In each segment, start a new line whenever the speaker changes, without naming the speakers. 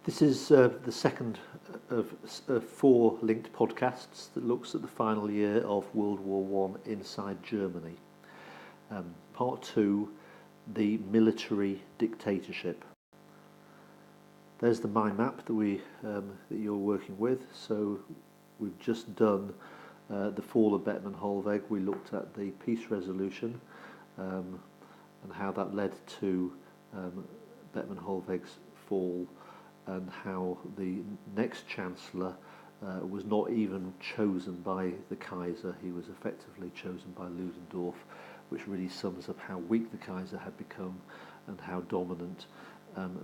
This is the second of four linked podcasts that looks at the final year of World War I inside Germany. Part 2, the military dictatorship. There's the mind map that that you're working with. So we've just done the fall of Bethmann Hollweg. We looked at the peace resolution and how that led to Bethmann Hollweg's fall, and how the next Chancellor was not even chosen by the Kaiser. He was effectively chosen by Ludendorff, which really sums up how weak the Kaiser had become and how dominant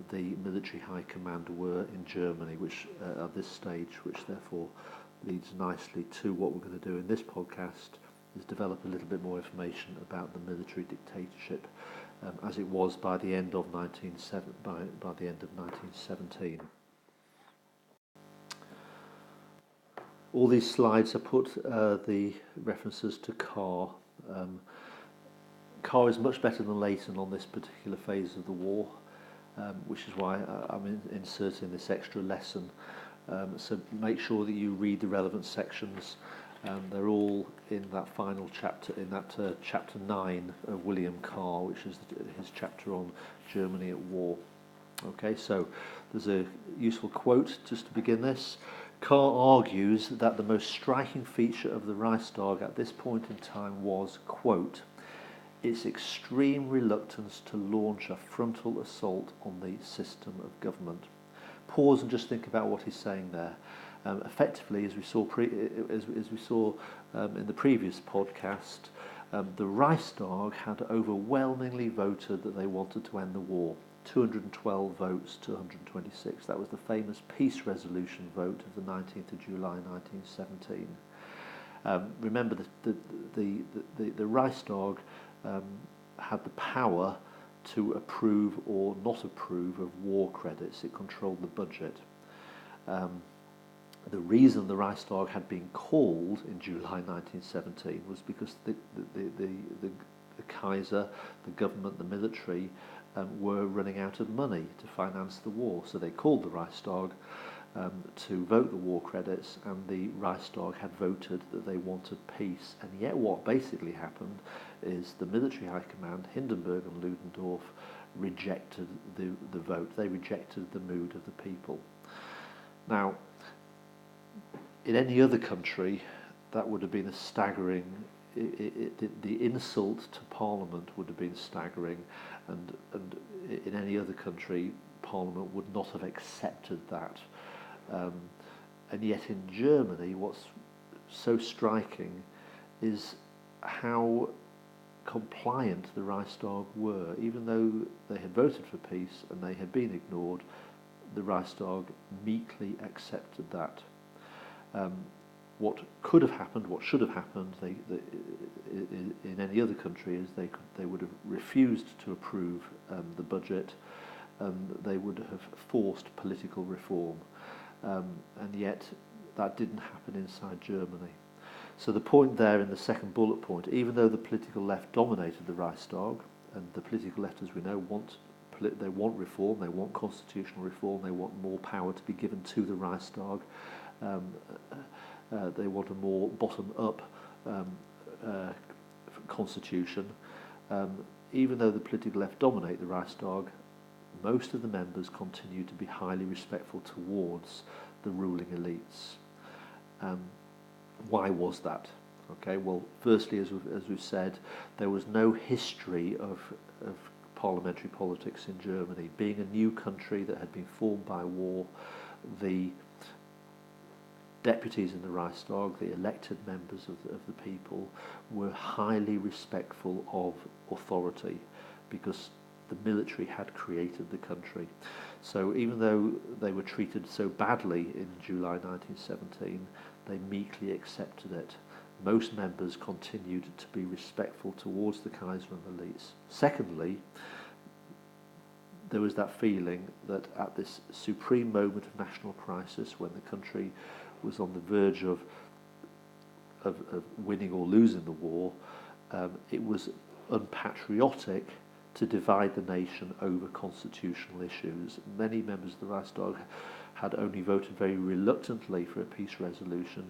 the military high command were in Germany, which at this stage, which therefore leads nicely to what we're going to do in this podcast, is develop a little bit more information about the military dictatorship as it was by the end of 1917. All these slides have put the references to Carr. Carr is much better than Leighton on this particular phase of the war, which is why I'm inserting this extra lesson. So make sure that you read the relevant sections. They're all in that final chapter, in that chapter 9 of William Carr, which is his chapter on Germany at war. Okay, so there's a useful quote just to begin this. Carr argues that the most striking feature of the Reichstag at this point in time was, quote, its extreme reluctance to launch a frontal assault on the system of government. Pause and just think about what he's saying there. Effectively, as we saw in the previous podcast, the Reichstag had overwhelmingly voted that they wanted to end the war. 212 votes to 126. That was the famous peace resolution vote of the 19th of July 1917. Remember that the Reichstag had the power to approve or not approve of war credits. It controlled the budget. The reason the Reichstag had been called in July 1917 was because the Kaiser, the government, the military were running out of money to finance the war. So they called the Reichstag to vote the war credits, and the Reichstag had voted that they wanted peace. And yet what basically happened is the military high command, Hindenburg and Ludendorff, rejected the vote. They rejected the mood of the people. Now, in any other country, that would have been a staggering, the insult to Parliament would have been staggering, and in any other country, Parliament would not have accepted that. And yet in Germany, what's so striking is how compliant the Reichstag were. Even though they had voted for peace and they had been ignored, the Reichstag meekly accepted that. What could have happened, what should have happened, in any other country, is they would have refused to approve the budget, and they would have forced political reform, and yet that didn't happen inside Germany. So the point there in the second bullet point, even though the political left dominated the Reichstag, and the political left, as we know, want reform, they want constitutional reform, they want more power to be given to the Reichstag. They want a more bottom-up constitution. Even though the political left dominate the Reichstag, most of the members continue to be highly respectful towards the ruling elites. Why was that? Okay, well, firstly, as we've said, there was no history of parliamentary politics in Germany. Being a new country that had been formed by war, the deputies in the Reichstag, the elected members of the people, were highly respectful of authority because the military had created the country. So even though they were treated so badly in July 1917, they meekly accepted it. Most members continued to be respectful towards the Kaiser and the elites. Secondly, there was that feeling that at this supreme moment of national crisis, when the country was on the verge of winning or losing the war, it was unpatriotic to divide the nation over constitutional issues. Many members of the Reichstag had only voted very reluctantly for a peace resolution.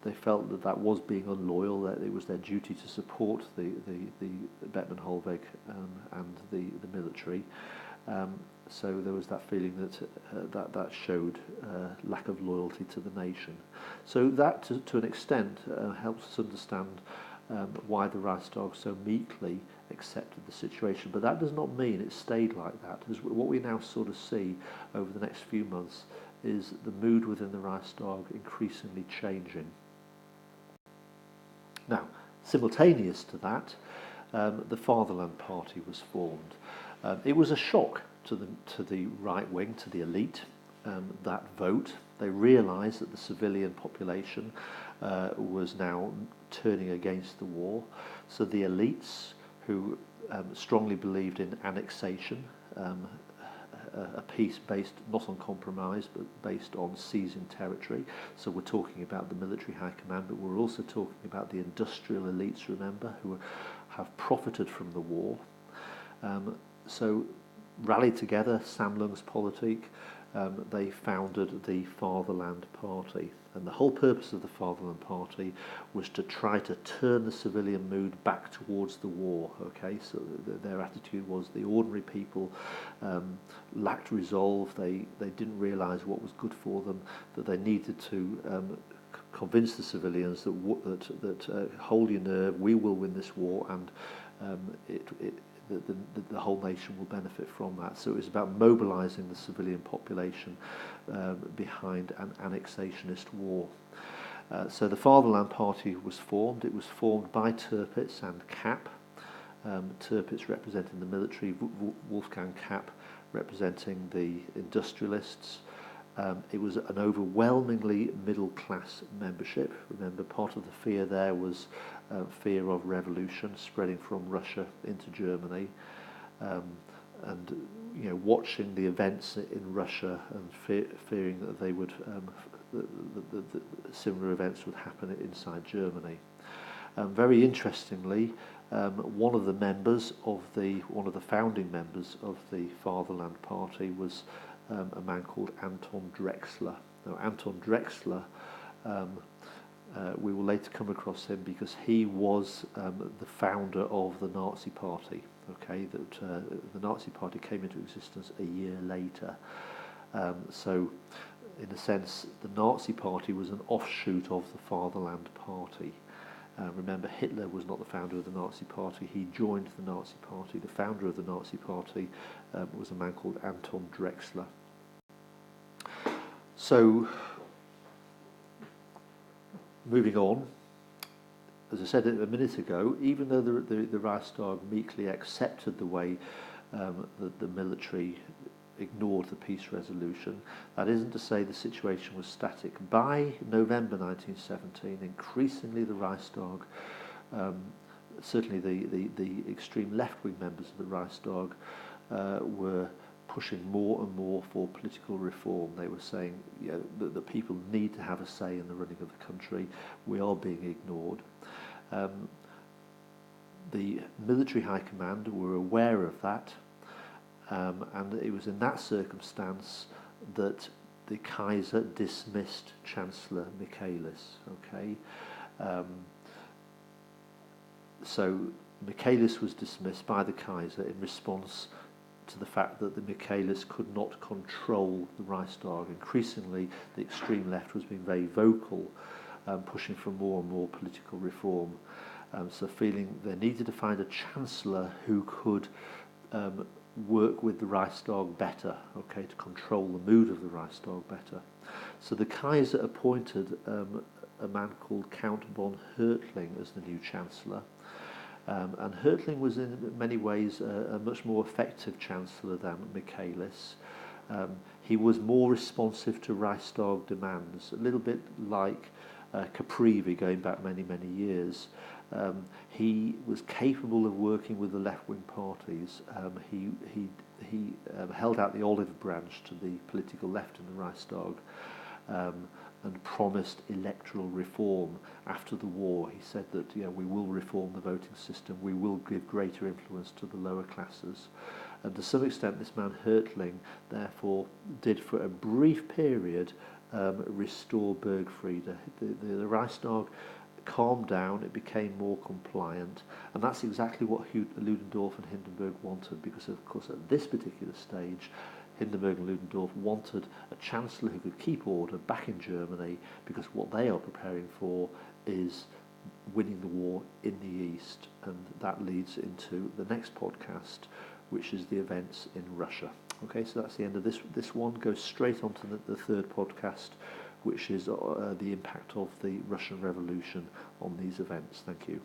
They felt that that was being unloyal, that it was their duty to support the Bettman Hollweg and the military. So there was that feeling that that showed lack of loyalty to the nation. So that, to an extent, helps us understand why the Reichstag so meekly accepted the situation. But that does not mean it stayed like that. As what we now sort of see over the next few months is the mood within the Reichstag increasingly changing. Now, simultaneous to that, the Fatherland Party was formed. It was a shock to the right wing, to the elite, that vote. They realised that the civilian population was now turning against the war. So the elites, who strongly believed in annexation, a peace based not on compromise but based on seizing territory. So we're talking about the military high command, but we're also talking about the industrial elites, remember, who have profited from the war. So rallied together, Sammlungspolitik, they founded the Fatherland Party. And the whole purpose of the Fatherland Party was to try to turn the civilian mood back towards the war. Okay, so their attitude was the ordinary people lacked resolve. They didn't realise what was good for them. That they needed to convince the civilians that hold your nerve, we will win this war, and the whole nation will benefit from that. So it was about mobilising the civilian population behind an annexationist war. So the Fatherland Party was formed. It was formed by Tirpitz and Kapp. Tirpitz representing the military, Wolfgang Kapp representing the industrialists. It was an overwhelmingly middle-class membership. Remember, part of the fear there was fear of revolution spreading from Russia into Germany, and watching the events in Russia and fearing that they would the similar events would happen inside Germany. Very interestingly, one of the founding members of the Fatherland Party was a man called Anton Drexler. Now, Anton Drexler, we will later come across him because he was the founder of the Nazi Party. Okay, that the Nazi Party came into existence a year later. So, in a sense, the Nazi Party was an offshoot of the Fatherland Party. Remember, Hitler was not the founder of the Nazi Party. He joined the Nazi Party. The founder of the Nazi Party was a man called Anton Drexler. So, moving on, as I said a minute ago, even though the Reichstag meekly accepted the way the military ignored the peace resolution, that isn't to say the situation was static. By November 1917, increasingly the Reichstag, certainly the extreme left-wing members of the Reichstag, were pushing more and more for political reform. They were saying, that the people need to have a say in the running of the country. We are being ignored. The military high command were aware of that, and it was in that circumstance that the Kaiser dismissed Chancellor Michaelis. Okay, so Michaelis was dismissed by the Kaiser in response to the fact that the Michaelis could not control the Reichstag. Increasingly, the extreme left was being very vocal, pushing for more and more political reform. So feeling they needed to find a chancellor who could work with the Reichstag better, okay, to control the mood of the Reichstag better. So the Kaiser appointed a man called Count von Hertling as the new chancellor. And Hertling was in many ways a much more effective chancellor than Michaelis. He was more responsive to Reichstag demands, a little bit like Caprivi going back many, many years. He was capable of working with the left-wing parties. He held out the olive branch to the political left in the Reichstag. and promised electoral reform after the war. He said that, we will reform the voting system, we will give greater influence to the lower classes. And to some extent, this man Hertling, therefore, did for a brief period restore Bergfriede. The Reichstag calmed down, it became more compliant, and that's exactly what Ludendorff and Hindenburg wanted, because of course at this particular stage Hindenburg and Ludendorff wanted a chancellor who could keep order back in Germany, because what they are preparing for is winning the war in the East. And that leads into the next podcast, which is the events in Russia. Okay, so that's the end of this one. Goes straight on to the third podcast, which is the impact of the Russian Revolution on these events. Thank you.